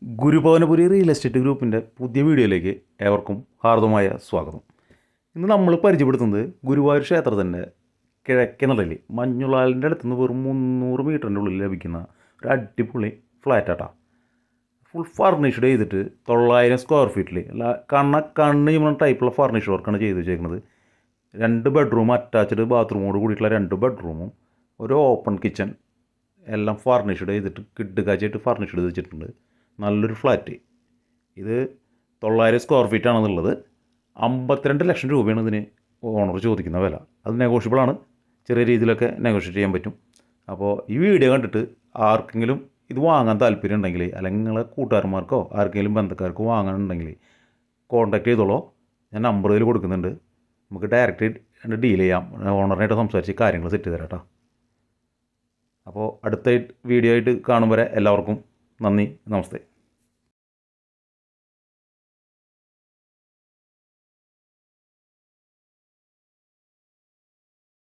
ഗുരുഭവനപുരി real estate ഗ്രൂപ്പിൻ്റെ പുതിയ വീഡിയോയിലേക്ക് ഏവർക്കും ഹാർദമായ സ്വാഗതം. ഇന്ന് നമ്മൾ പരിചയപ്പെടുത്തുന്നത് ഗുരുവായൂർ ക്ഷേത്രത്തിൻ്റെ കിഴക്കേ നടയിൽ മഞ്ഞുളാലിൻ്റെ അടുത്തുനിന്ന് വെറും 300 മീറ്ററിൻ്റെ ഉള്ളിൽ ലഭിക്കുന്ന ഒരു അടിപൊളി ഫ്ലാറ്റാട്ടാ. ഫുൾ ഫർണിഷ്ഡ് ചെയ്തിട്ട് 900 സ്ക്വയർ ഫീറ്റിൽ കണ്ണ് ചെയ്യുന്ന ടൈപ്പുള്ള ഫർണിഷ് വർക്കാണ് ചെയ്ത് വെച്ചേക്കുന്നത്. 2 ബെഡ്റൂം അറ്റാച്ച്ഡ് ബാത്റൂമോട് കൂടിയിട്ടുള്ള 2 ബെഡ്റൂമും ഒരു ഓപ്പൺ കിച്ചൺ എല്ലാം ഫർണിഷ്ഡ് ചെയ്തിട്ട് കിഡ്കാച്ചായിട്ട് ഫർണിഷ്ഡ് ചെയ്ത് വെച്ചിട്ടുണ്ട്. നല്ലൊരു ഫ്ലാറ്റ്. ഇത് 900 സ്ക്വയർ ഫീറ്റാണെന്നുള്ളത്. 52 ലക്ഷം രൂപയാണ് ഇതിന് ഓണർ ചോദിക്കുന്ന വില. അത് നെഗോഷ്യബിളാണ്, ചെറിയ രീതിയിലൊക്കെ നെഗോഷിയേറ്റ് ചെയ്യാൻ പറ്റും. അപ്പോൾ ഈ വീഡിയോ കണ്ടിട്ട് ആർക്കെങ്കിലും ഇത് വാങ്ങാൻ താല്പര്യം ഉണ്ടെങ്കിൽ, അല്ലെങ്കിൽ നിങ്ങളെ കൂട്ടുകാരന്മാർക്കോ ആർക്കെങ്കിലും ബന്ധക്കാർക്കോ വാങ്ങാനുണ്ടെങ്കിൽ കോൺടാക്ട് ചെയ്തോളൂ. ഞാൻ നമ്പർ ഇതിൽ കൊടുക്കുന്നുണ്ട്. നമുക്ക് ഡയറക്റ്റ് ഡീൽ ചെയ്യാം. ഓണറിനായിട്ട് സംസാരിച്ച് കാര്യങ്ങൾ സെറ്റ് ചെയ്ത് തരാം കേട്ടോ. അപ്പോൾ അടുത്ത വീഡിയോ ആയിട്ട് കാണും വരെ എല്ലാവർക്കും നന്ദി, നമസ്തേ.